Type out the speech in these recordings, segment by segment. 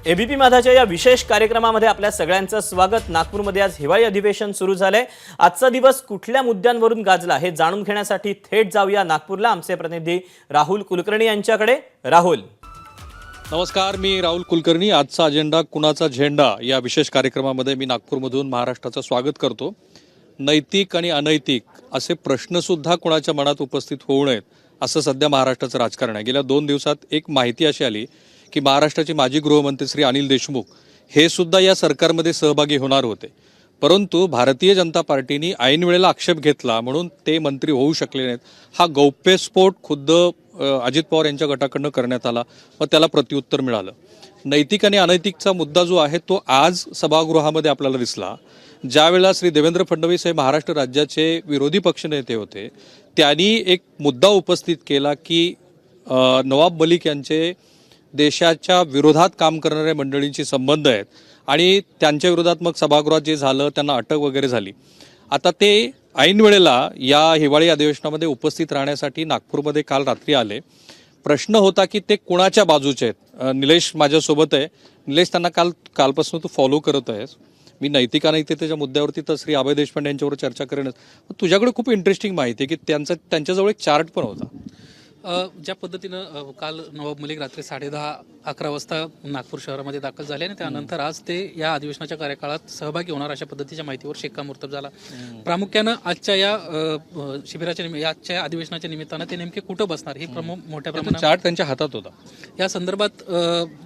ABP माझाच्या या विशेष कार्यक्रमामध्ये आपल्या सगळ्यांचं स्वागत। नागपूरमध्ये आज हिवाळी अधिवेशन सुरू झालंय। आजचा दिवस कुठल्या मुद्द्यांवरून गाजला हे जाणून घेण्यासाठी थेट जाऊया नागपूरला आमचे प्रतिनिधी राहुल कुलकर्णी यांच्याकडे। राहुल, नमस्कार, मी राहुल कुलकर्णी। आजचा अजेंडा कुणाचा झेंडा या विशेष कार्यक्रमामध्ये मी नागपूरमधून महाराष्ट्राचं स्वागत करतो। नैतिक आणि अनैतिक असे प्रश्न सुद्धा कोणाच्या मनात उपस्थित होऊ नयेत असं सध्या महाराष्ट्राचं राजकारण आहे। गेल्या 2 दिवसात एक माहिती अशी आली की महाराष्ट्राचे माजी गृहमंत्री श्री अनिल देशमुख हे सुद्धा या सरकारमध्ये सहभागी होणार होते, परंतु भारतीय जनता पार्टीने ऐन वेळेला आक्षेप घेतला म्हणून ते मंत्री होऊ शकले नाहीत। हा गौप्यस्फोट खुद्द अजित पवार यांच्या गटाकडून करण्यात आला व त्याला प्रत्युत्तर मिळालं। नैतिक आणि अनैतिकचा मुद्दा जो आहे तो आज सभागृहामध्ये आपल्याला दिसला। ज्यावेळेला श्री देवेंद्र फडणवीस हे महाराष्ट्र राज्याचे विरोधी पक्षनेते होते, त्यांनी एक मुद्दा उपस्थित केला की नवाब मलिक यांचे देशाच्या विरोधात काम करणाऱ्या मंडळींशी संबंध आहेत आणि त्यांच्या विरोधात मग सभागृहात जे झालं त्यांना अटक वगैरे झाली। आता ते ऐन वेळेला या हिवाळी अधिवेशनामध्ये उपस्थित राहण्यासाठी नागपूरमध्ये काल रात्री आले। प्रश्न होता की ते कुणाच्या बाजूचे आहेत। निलेश माझ्यासोबत आहे। निलेश, त्यांना कालपासून तू फॉलो करत आहेस। मी नैतिक अनैतिकतेच्या मुद्द्यावरती तर श्री अभय देशपांडे यांच्यावर चर्चा करेनच, तुझ्याकडे खूप इंटरेस्टिंग माहिती आहे की त्यांच्याजवळ एक चार्ट पण होता। ज्या पद्धतीनं काल नवाब मलिक रात्री 10:30-11 वाजता नागपूर शहरामध्ये दाखल झाले आणि त्यानंतर आज ते या अधिवेशनाच्या कार्यकाळात सहभागी होणार अशा पद्धतीच्या माहितीवर शिक्कामोर्तब झाला। प्रामुख्यानं आजच्या या शिबिराच्या आजच्या अधिवेशनाच्या निमित्तानं ते नेमके कुठं बसणार ही मोठ्या प्रमाणात चार्ट त्यांच्या हातात होता। या संदर्भात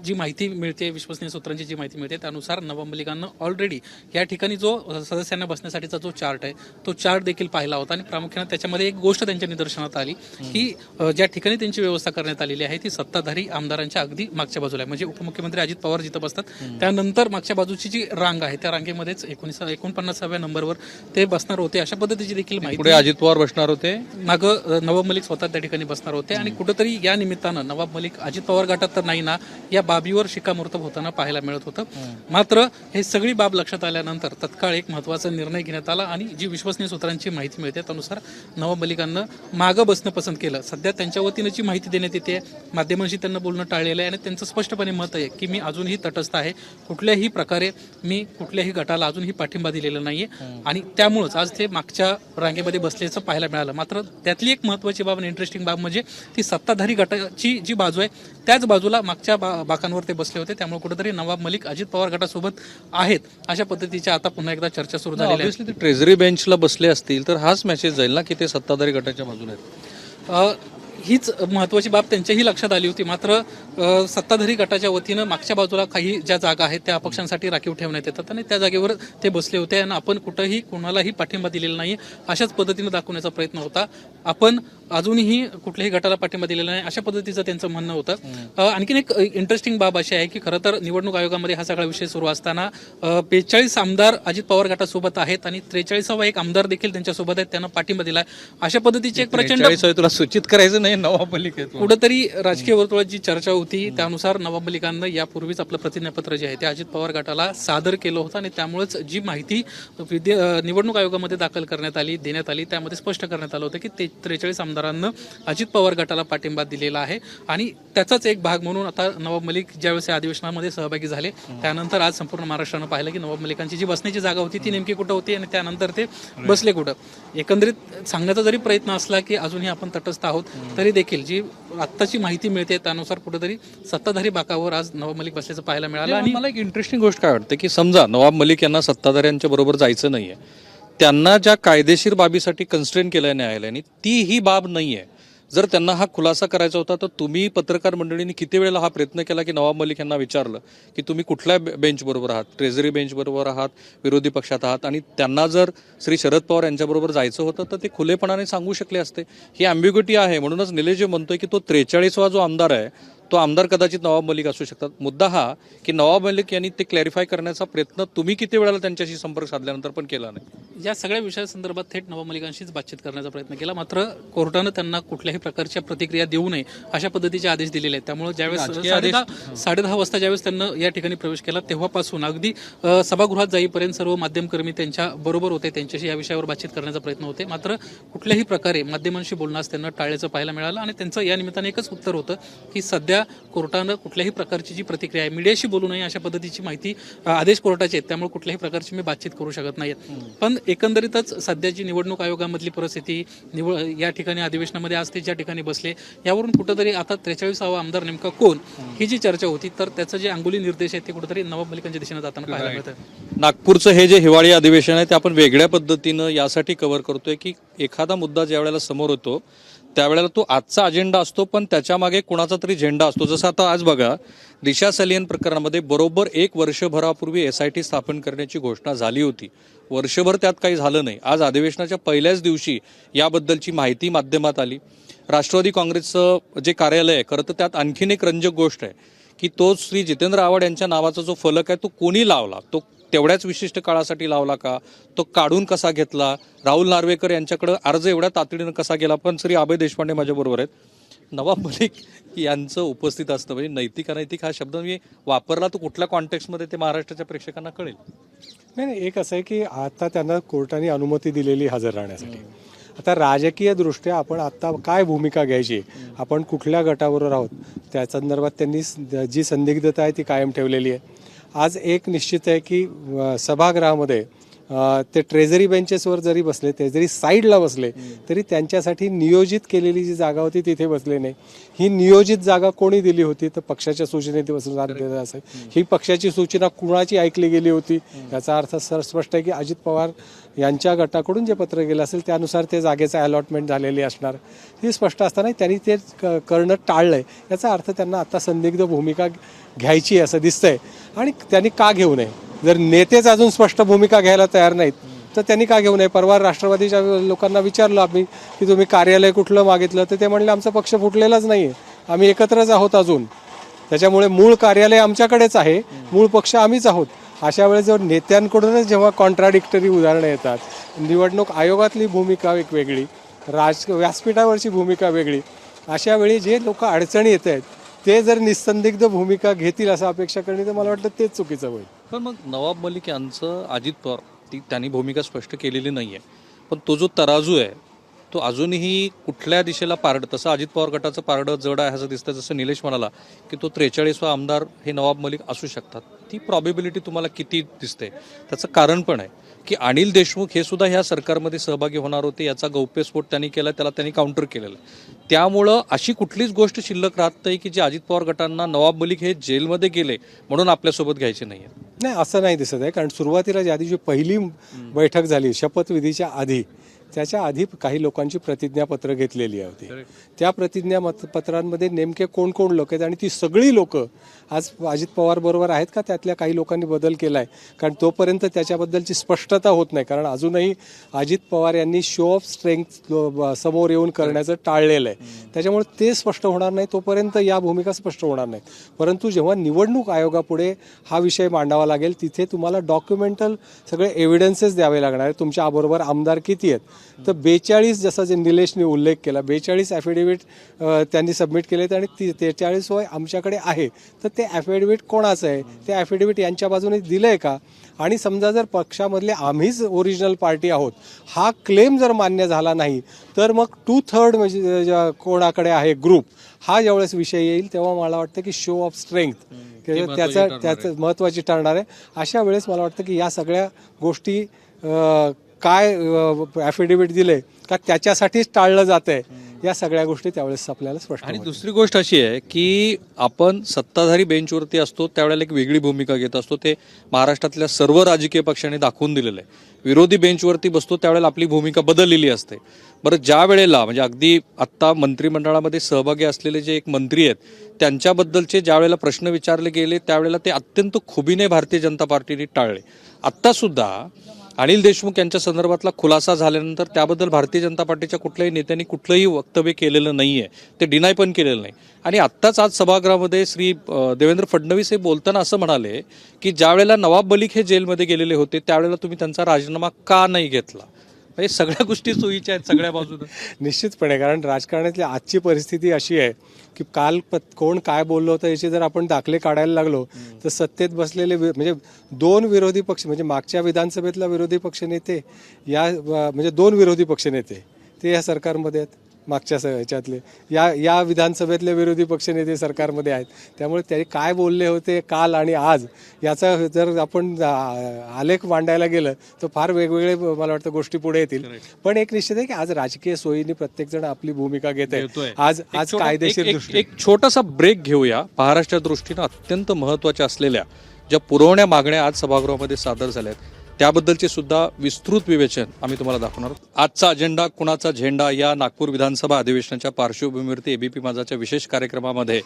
जी माहिती मिळते, विश्वसनीय सूत्रांची जी माहिती मिळते त्यानुसार नवाब मलिकांना ऑलरेडी या ठिकाणी जो सदस्यांना बसण्यासाठीचा जो चार्ट आहे तो चार्ट देखील पाहिला होता आणि प्रामुख्यानं त्याच्यामध्ये एक गोष्ट त्यांच्या निदर्शनात आली की ज्या ठिकाणी त्यांची व्यवस्था करण्यात आलेली आहे ती सत्ताधारी आमदारांच्या अगदी मागच्या बाजूला आहे। म्हणजे उपमुख्यमंत्री अजित पवार जिथं बसतात त्यानंतर मागच्या बाजूची जी रांग आहे त्या रांगेमध्येच 49व्या नंबरवर ते बसणार होते अशा पद्धतीची देखील माहिती। पुढे अजित पवार बसणार होते, मागं नवाब मलिक स्वतः त्या ठिकाणी बसणार होते आणि कुठेतरी या निमित्तानं नवाब मलिक अजित पवार गटात तर नाही ना या बाबीवर शिक्कामोर्तब होताना पाहायला मिळत होतं। मात्र हे सगळी बाब लक्षात आल्यानंतर तत्काळ एक महत्त्वाचा निर्णय घेण्यात आला आणि जी विश्वसनीय सूत्रांची माहिती मिळते त्यानुसार नवाब मलिकांना मागं बसणं पसंत केलं। सध्या त्यांच्या वतीनं जी माहिती देण्यात येते, माध्यमांशी त्यांना बोलणं टाळलेलं आहे आणि त्यांचं स्पष्टपणे मत आहे की मी अजूनही तटस्थ आहे, कुठल्याही प्रकारे मी कुठल्याही गटाला अजूनही पाठिंबा दिलेला नाहीये आणि त्यामुळेच आज ते मागच्या रांगेमध्ये बसल्याचं पाहायला मिळालं। मात्र त्यातली एक महत्त्वाची बाब आणि इंटरेस्टिंग बाब म्हणजे ती सत्ताधारी गटाची जी बाजू आहे त्याच बाजूला मागच्या बाकांवर ते बसले होते, त्यामुळे कुठेतरी नवाब मलिक अजित पवार गटासोबत आहेत अशा पद्धतीच्या आता पुन्हा एकदा चर्चा सुरू झालेली आहे। ते ट्रेझरी बेंचला बसले असतील तर हाच मेसेज जाईल ना की ते सत्ताधारी गटाच्या बाजूने आहेत। हीच महत्त्वाची बाब त्यांच्याही लक्षात आली होती। मात्र सत्ताधारी गटाच्या वतीनं मागच्या बाजूला काही ज्या जागा आहेत त्या अपक्षांसाठी राखीव ठेवण्यात येतात आणि त्या जागेवर ते बसले होते आणि आपण कुठंही कोणालाही पाठिंबा दिलेला नाही अशाच पद्धतीनं दाखवण्याचा प्रयत्न होता। आपण अजूनही कुठल्याही गटाला पाठिंबा दिलेला नाही अशा पद्धतीचं त्यांचं म्हणणं होतं। आणखीन एक इंटरेस्टिंग बाब अशी आहे की खरं तर निवडणूक आयोगामध्ये हा सगळा विषय सुरू असताना 42 आमदार अजित पवार गटासोबत आहेत आणि 43वा एक आमदार देखील त्यांच्यासोबत आहेत, त्यांना पाठिंबा दिलाय अशा पद्धतीचे एक प्रचंड तुला सूचित करायचं नाही नवाब मलिक कुठेतरी राजकीय वर्तुळात जी चर्चा होती त्यानुसार नवाब मलिकांना यापूर्वीच आपलं प्रतिज्ञापत्र जे आहे ते अजित पवार गटाला सादर केलं होतं आणि त्यामुळेच जी माहिती निवडणूक आयोगामध्ये दाखल करण्यात आली देण्यात आली त्यामध्ये स्पष्ट करण्यात आलं होतं की 43 आमदारांना अजित पवार गटाला पाठिंबा दिलेला आहे आणि त्याचाच एक भाग म्हणून आता नवाब मलिक ज्यावेळेस या अधिवेशनामध्ये सहभागी झाले त्यानंतर आज संपूर्ण महाराष्ट्रानं पाहिलं की नवाब मलिकांची जी बसण्याची जागा होती ती नेमकी कुठं होती आणि त्यानंतर ते बसले कुठं। एकंदरीत सांगण्याचा जरी प्रयत्न असला की अजूनही आपण तटस्थ आहोत तरी देखील जी आत्ताची माहिती मिळते त्यानुसार कुठेतरी सत्ताधारी बाकावर आज नवाब मलिक बसल्याचं पाहायला मिळालं। आणि मला एक इंटरेस्टिंग गोष्ट काय वाटते की समजा नवाब मलिक यांना सत्ताधाऱ्यांच्या बरोबर जायचं नाहीये, त्यांना ज्या कायदेशीर बाबीसाठी कन्स्ट्रेन केलंय न्यायालयाने ती ही बाब नाहीये। जर त्यांना हा खुलासा करायचा होता तर तुम्ही पत्रकार मंडळींनी किती वेळेला हा प्रयत्न केला की नवाब मलिक यांना विचारलं की तुम्ही कुठल्या बेंच बरोबर आहात, ट्रेझरी बेंच बरोबर आहात, विरोधी पक्षात आहात, आणि त्यांना जर श्री शरद पवार यांच्याबरोबर जायचं होतं तर ते खुलेपणाने सांगू शकले असते। ही अँबिग्युटी आहे, म्हणूनच निलेश जे म्हणतोय की तो 43वा जो आमदार आहे तो आमदार कदाचित नवाब मलिक असू शकतात। मुद्दा हा की नवाब मलिक यांनी ते क्लॅरिफाय करण्याचा प्रयत्न तुम्ही किती वेळेला त्यांच्याशी संपर्क साधल्यानंतर पण केला नाही। या सगळ्या विषयासंदर्भात थेट नवाब मलिकांशीच बातचीत करण्याचा प्रयत्न केला, मात्र कोर्टानं त्यांना कुठल्याही प्रकारच्या प्रतिक्रिया देऊ नये अशा पद्धतीचे आदेश दिलेले आहेत। त्यामुळे ज्यावेळेस 10:30 वाजता ज्यावेळेस त्यांना या ठिकाणी प्रवेश केला तेव्हापासून अगदी सभागृहात जाईपर्यंत सर्व माध्यमकर्मी त्यांच्या बरोबर होते, त्यांच्याशी या विषयावर बातचीत करण्याचा प्रयत्न होते, मात्र कुठल्याही प्रकारे माध्यमांशी बोलण्यास त्यांना टाळल्याचं पाहायला मिळालं आणि त्यांचं या निमित्ताने एकच उत्तर होतं की सध्या सध्या कोर्टानं कुठल्याही प्रकारची जी प्रतिक्रिया आहे, मीडियाशी बोलू नये अशा पद्धतीची माहिती आदेश कोर्टाचे आहेत, त्यामुळे कुठल्याही प्रकारची मी बातचीत करू शकत नाहीत. पण एकंदरीतच सध्याची निवडणूक आयोगामधली परिस्थिती, या ठिकाणी अधिवेशनामध्ये आज ते ज्या ठिकाणी बसले, यावरून कुठंतरी आता 43वा आमदार नेमका कोण ही जी चर्चा होती, तर त्याचं जे अंगुली निर्देश आहेत ते कुठंतरी नवाब मलिकांच्या दिशेने जाताना पाहायला मिळतं. नागपूरचं हे जे हिवाळी अधिवेशन आहे ते आपण वेगळ्या पद्धतीनं यासाठी कव्हर करतोय की एखादा मुद्दा ज्या वेळेला समोर होतो त्यावेळेला तो आजचा अजेंडा असतो, पण त्याच्या मागे कुणाचा तरी झेंडा असतो. जसं आता आज बघा, दिशा सलियन प्रकरणामध्ये बरोबर 1 वर्षभरापूर्वी SIT स्थापन करण्याची घोषणा झाली होती. वर्षभर त्यात काही झालं नाही. आज अधिवेशनाच्या पहिल्याच दिवशी याबद्दलची माहिती माध्यमात आली. राष्ट्रवादी काँग्रेसचं जे कार्यालय आहे, खरं तर त्यात आणखीन एक रंजक गोष्ट आहे की तो श्री जितेंद्र आव्हाड यांच्या नावाचा जो फलक आहे तो कोणी लावला, तो तेवढ्याच विशिष्ट काळासाठी लावला का, तो काढून कसा घेतला, राहुल नार्वेकर यांच्याकडे अर्ज एवढ्या तातडीनं कसा गेला. पण श्री अभय देशपांडे माझ्याबरोबर आहेत. नवाब मलिक यांचं उपस्थित असतं, म्हणजे नैतिक अनैतिक हा शब्द मी वापरला तो कुठल्या कॉन्टेक्स्टमध्ये ते महाराष्ट्राच्या प्रेक्षकांना कळेल. नाही, एक असं आहे की आता त्यांना कोर्टाने अनुमती दिलेली हजर राहण्यासाठी. आता राजकीय दृष्ट्या आपण आता काय भूमिका घ्यायची, आपण कुठल्या गटाबरोबर आहोत त्या संदर्भात त्यांनी जी संदिग्धता आहे ती कायम ठेवलेली आहे. आज एक निश्चित आहे की सभागृहामध्ये ते ट्रेझरी बेंचेसवर जरी बसले, ते जरी साईडला बसले तरी त्यांच्यासाठी नियोजित केलेली जी जागा होती तिथे बसले नाही. ही नियोजित जागा कोणी दिली होती, तर पक्षाच्या सूचनेने बसणार असेल. ही पक्षाची सूचना कुणाची ऐकली गेली होती, याचा अर्थ स्पष्ट आहे की अजित पवार यांच्या गटाकडून जे पत्र गेलं असेल त्यानुसार ते जागेचं अलॉटमेंट झालेली असणार. ही स्पष्ट असताना त्यांनी ते करणं टाळलंय. याचा अर्थ त्यांना आता संदिग्ध भूमिका घ्यायची असं दिसतंय. आणि त्यांनी का घेऊ नये, जर नेतेच अजून स्पष्ट भूमिका घ्यायला तयार नाहीत तर त्यांनी का घेऊ नये. परवा राष्ट्रवादीच्या लोकांना विचारलं आम्ही की तुम्ही कार्यालय कुठलं मागितलं, तर ते म्हणले आमचा पक्ष फुटलेलाच नाही आहे, आम्ही एकत्रच आहोत अजून, त्याच्यामुळे मूळ कार्यालय आमच्याकडेच आहे, मूळ पक्ष आम्हीच आहोत. अशा वेळेस जर नेत्यांकडूनच जेव्हा कॉन्ट्राडिक्टरी उदाहरणं येतात, निवडणूक आयोगातली भूमिका एक वेगळी, व्यासपीठावरची भूमिका वेगळी, अशा वेळी जे लोक अडचणी येत आहेत ते जर निसंदिग्ध भूमिका घेतील असं अपेक्षा करणे, तर मला वाटतं तेच चुकीचं होईल. पण मग नवाब मलिक यांचं अजित पवार त्यांनी भूमिका स्पष्ट केलेली नाही आहे, पण तो जो तराजू आहे तो अजूनही कुठल्या दिशेला पारडं, तसं अजित पवार गटाचं पारडं जड आहे असं दिसतं. जसं निलेश म्हणाला की तो 43वा आमदार हे नवाब मलिक असू शकतात, ती प्रॉबिबिलिटी तुम्हाला किती दिसते? त्याचं कारण पण आहे की अनिल देशमुख हे सुद्धा ह्या सरकारमध्ये सहभागी होणार होते, याचा गौप्यस्फोट त्यांनी केला, त्याला त्यांनी काउंटर केलेलं. त्यामुळं अशी कुठलीच गोष्ट शिल्लक राहत नाही की जे अजित पवार गटांना नवाब मलिक हे जेलमध्ये गेले म्हणून आपल्यासोबत घ्यायचे नाही. नाही, असं नाही दिसत आहे. कारण सुरुवातीला ज्या दिवशी पहिली बैठक झाली शपथविधीच्या आधी, त्याच्या आधी काही लोकांची प्रतिज्ञापत्र घेतलेली होती. त्या प्रतिज्ञापत्रांमध्ये नेमके कोण कोण लोक आहेत आणि ती सगळी लोक आज अजित पवार बरोबर आहेत का, त्यातल्या काही लोकांनी बदल केला आहे? कारण तोपर्यंत त्याच्याबद्दलची स्पष्टता होत नाही. कारण अजूनही अजित पवार यांनी शो ऑफ स्ट्रेंथ समोर येऊन करण्याचं टाळलेलं आहे. त्याच्यामुळे ते स्पष्ट होणार नाही, तोपर्यंत या भूमिका स्पष्ट होणार नाहीत. परंतु जेव्हा निवडणूक आयोगापुढे हा विषय मांडावा लागेल, तिथे तुम्हाला डॉक्युमेंटल सगळे एव्हिडन्सेस द्यावे लागणार आहेत. तुमच्या बरोबर आमदार किती आहेत, तर 42, जसा जे निलेशने उल्लेख केला, 42 ॲफिडेव्हिट त्यांनी सबमिट केलेत आणि 43 आमच्याकडे आहे. तर ते ॲफिडेव्हिट कोणाचं आहे, ते ॲफिडेव्हिट यांच्या बाजूने दिलं आहे का? आणि समजा जर पक्षामधले आम्हीच ओरिजिनल पार्टी आहोत हा क्लेम जर मान्य झाला नाही, तर मग 2/3 म्हणजे कोणाकडे आहे ग्रुप, हा ज्यावेळेस विषय येईल तेव्हा मला वाटतं की शो ऑफ स्ट्रेंथ त्याचं महत्त्वाची ठरणार आहे. अशा वेळेस मला वाटतं की या सगळ्या गोष्टी काय ॲफिडेव्हिट दिले का त्याच्यासाठीच टाळलं जात आहे, या सगळ्या गोष्टी त्यावेळेस आपल्याला स्पष्ट. आणि दुसरी गोष्ट अशी आहे की आपण सत्ताधारी बेंचवरती असतो त्यावेळेला एक वेगळी भूमिका घेत असतो, ते महाराष्ट्रातल्या सर्व राजकीय पक्षांनी दाखवून दिलेलं आहे. विरोधी बेंचवरती बसतो त्यावेळेला आपली भूमिका बदललेली असते. बरं, ज्या वेळेला म्हणजे अगदी आत्ता मंत्रिमंडळामध्ये सहभागी असलेले जे एक मंत्री आहेत त्यांच्याबद्दलचे ज्या वेळेला प्रश्न विचारले गेले त्यावेळेला ते अत्यंत खुबीने भारतीय जनता पार्टीने टाळले. आत्तासुद्धा अनिल देशमुख यांच्या संदर्भातला खुलासा झाल्यानंतर त्याबद्दल भारतीय जनता पार्टीच्या कुठल्याही नेत्यांनी कुठलंही वक्तव्य केलेलं नाही आहे, ते डिनाय पण केलेलं नाही. आणि आत्ताच आज सभागृहामध्ये श्री देवेंद्र फडणवीस हे बोलताना असं म्हणाले की ज्या वेळेला नवाब मलिक हे जेलमध्ये गेलेले होते त्यावेळेला तुम्ही त्यांचा राजीनामा का नाही घेतला? म्हणजे सगळ्या गोष्टी सोयीच्या आहेत सगळ्या बाजूने. निश्चितपणे, कारण राजकारणातली आजची परिस्थिती अशी आहे की काल कोण काय बोललं होतं याचे जर आपण दाखले काढायला लागलो तर सत्तेत बसलेले म्हणजे 2 विरोधी पक्ष, म्हणजे मागच्या विधानसभेतला विरोधी पक्षनेते, या म्हणजे 2 विरोधी पक्षनेते ते या सरकारमध्ये आहेत. मागच्या ह्याच्यातले या विधानसभेतले विरोधी पक्षनेते सरकारमध्ये आहेत. त्यामुळे ते काय बोलले होते काल आणि आज याचा जर आपण आलेख मांडायला गेलं तर फार वेगवेगळे मला वाटतं गोष्टी पुढे येतील. पण एक निश्चित आहे की आज राजकीय सोयीने प्रत्येकजण आपली भूमिका घेत आहे. आज कायदेशीर दृष्टी एक छोटासा ब्रेक घेऊया. महाराष्ट्राच्या दृष्टीनं अत्यंत महत्त्वाच्या असलेल्या ज्या पुरवण्या मागण्या आज सभागृहामध्ये सादर झाल्या आहेत त्याबद्दलचे सुद्धा विस्तृत विवेचन आम्ही तुम्हाला दाखवणार आहोत. आजचा अजेंडा कुणाचा झेंडा या नागपूर विधानसभा अधिवेशनाच्या पार्श्वभूमीवरती एबीपी माझाच्या विशेष कार्यक्रमामध्ये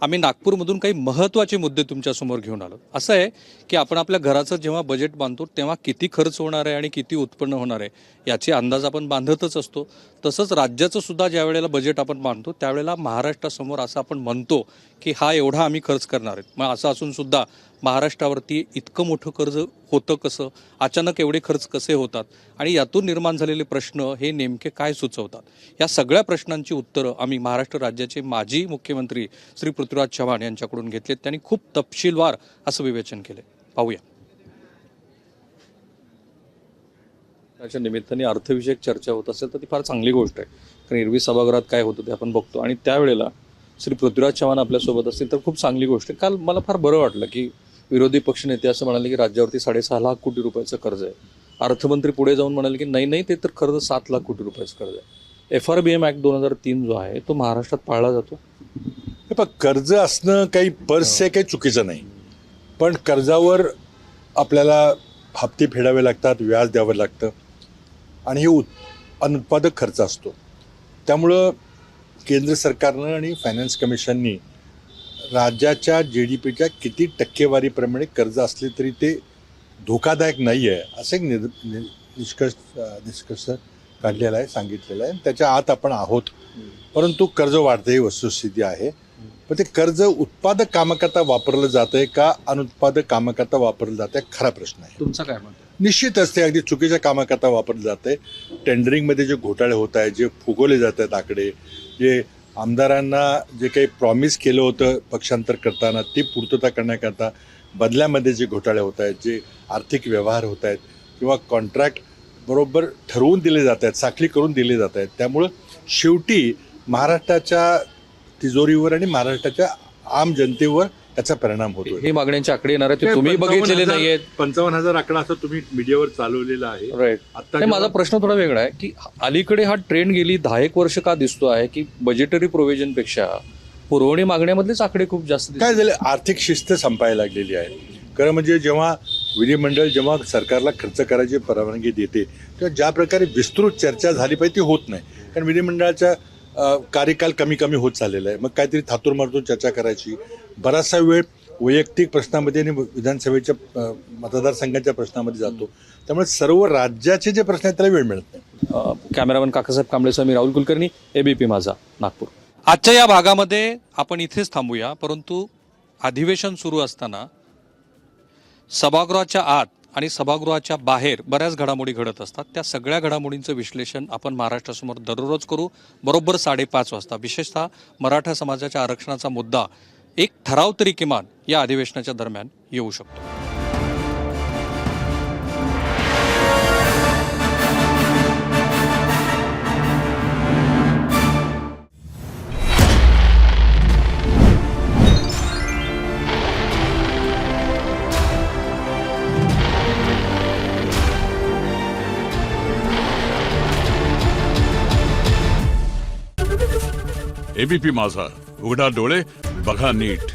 आम्ही नागपूरमधून काही महत्त्वाचे मुद्दे तुमच्यासमोर घेऊन आलो. असं आहे की आपण आपल्या घराचं जेव्हा बजेट बांधतो तेव्हा किती खर्च होणार आहे आणि किती उत्पन्न होणार आहे याची अंदाज आपण बांधतच असतो. तसंच राज्याचं सुद्धा ज्या वेळेला बजेट आपण बांधतो त्यावेळेला महाराष्ट्रासमोर असं आपण म्हणतो की हा एवढा आम्ही खर्च करणार आहेत. मग असं असून सुद्धा महाराष्ट्रावरती इतकं मोठं कर्ज होतं कसं, अचानक एवढे खर्च कसे होतात आणि यातून निर्माण झालेले प्रश्न हे नेमके काय सुचवतात, या सगळ्या प्रश्नांची उत्तरं आम्ही महाराष्ट्र राज्याचे माजी मुख्यमंत्री श्री पृथ्वीराज चव्हाण यांच्याकडून घेतलेत. त्यांनी खूप तपशीलवार असं विवेचन केले. पाहूया. त्याच्या निमित्ताने अर्थविषयक चर्चा होत असेल तर ती फार चांगली गोष्ट आहे. कारण एरवी सभागृहात काय होतं ते आपण बघतो आणि त्यावेळेला श्री पृथ्वीराज चव्हाण आपल्यासोबत असतील तर खूप चांगली गोष्ट आहे. काल मला फार बरं वाटलं की विरोधी पक्षनेते असं म्हणाले की राज्यावरती 6.5 लाख कोटी रुपयाचं कर्ज आहे. अर्थमंत्री पुढे जाऊन म्हणाले की नाही ते तर कर्ज 7 लाख कोटी रुपयाचं कर्ज आहे. FRBM ऍक्ट 2003 जो आहे तो महाराष्ट्रात पाळला जातो. हे पण कर्ज असणं काही पर्सचे काही चुकीचं नाही, पण कर्जावर आपल्याला हप्ते फेडावे लागतात, व्याज द्यावं लागतं आणि हे अनुत्पादक खर्च असतो. त्यामुळं केंद्र सरकारनं आणि फायनान्स कमिशननी राज्याच्या GDPच्या किती टक्केवारीप्रमाणे कर्ज असले तरी ते धोकादायक नाही आहे असं एक निष्कर्ष काढलेला आहे, सांगितलेलं आहे. त्याच्या आत आपण आहोत. परंतु कर्ज वाढतं ही वस्तुस्थिती आहे. पण ते कर्ज उत्पादक कामाकरता वापरलं जातंय का अनुत्पादक कामाकरता वापरलं जातंय खरा प्रश्न आहे. तुमचं काय म्हणतो? निश्चितच ते अगदी चुकीच्या कामाकरता वापरलं जातंय. टेंडरिंगमध्ये जे घोटाळे होत आहेत, जे फुगवले जात आहेत आकडे, जे आमदारांना जे काही प्रॉमिस केलं होतं पक्षांतर करताना ती पूर्तता करण्याकरता बदल्यामध्ये जे घोटाळे होत आहेत, जे आर्थिक व्यवहार होत आहेत किंवा कॉन्ट्रॅक्ट बरोबर ठरवून दिले जात आहेत, साखळी करून दिले जात आहेत. त्यामुळं शेवटी महाराष्ट्राच्या तिजोरीवर आणि महाराष्ट्राच्या आम जनतेवर याचा परिणाम होतो. हे मागण्यांचे आकडे येणार आहेत ते तुम्ही बघितलेले नाहीयेत. 55,000 आकडा असं तुम्ही मीडियावर चालवलेला आहे. राईट. आता माझा प्रश्न थोडा वेगळा आहे की अलीकडे हा ट्रेंड गेली 10 वर्ष का दिसतो आहे की बजेटरी प्रोव्हिजन पेक्षा पुरवणी मागण्यामधलेच आकडे खूप जास्त काय झालं, आर्थिक शिस्त संपायला लागलेली आहे. खरं म्हणजे जेव्हा विधिमंडळ जेव्हा सरकारला खर्च करायची परवानगी देते तेव्हा ज्या प्रकारे विस्तृत चर्चा झाली पाहिजे ती होत नाही. कारण विधिमंडळाचा कार्यकाल कमी कमी होत चाललेला आहे. मग काहीतरी थातूर मारतून चर्चा करायची, बराचसा वेळ वैयक्तिक प्रश्नामध्ये आणि विधानसभेच्या मतदारसंघाच्या प्रश्नामध्ये जातो. त्यामुळे सर्व राज्याचे जे प्रश्न आहेत त्याला वेळ मिळत नाही. कॅमेरामन काकासाहेब कांबळेसह मी राहुल कुलकर्णी, एबीपी माझा, नागपूर. आजच्या या भागामध्ये आपण इथेच थांबूया. परंतु अधिवेशन सुरू असताना सभागृहाच्या आत आणि सभागृहाच्या बाहेर बऱ्याच घडामोडी घडत असतात. त्या सगळ्या घडामोडींचं विश्लेषण आपण महाराष्ट्रासमोर दररोज करू बरोबर 5:30 वाजता. विशेषतः मराठा समाजाच्या आरक्षणाचा मुद्दा एक ठराव तरी किमान या अधिवेशनाच्या दरम्यान येऊ शकतो. एबीपी माझा, उघडा डोळे बघा नीट.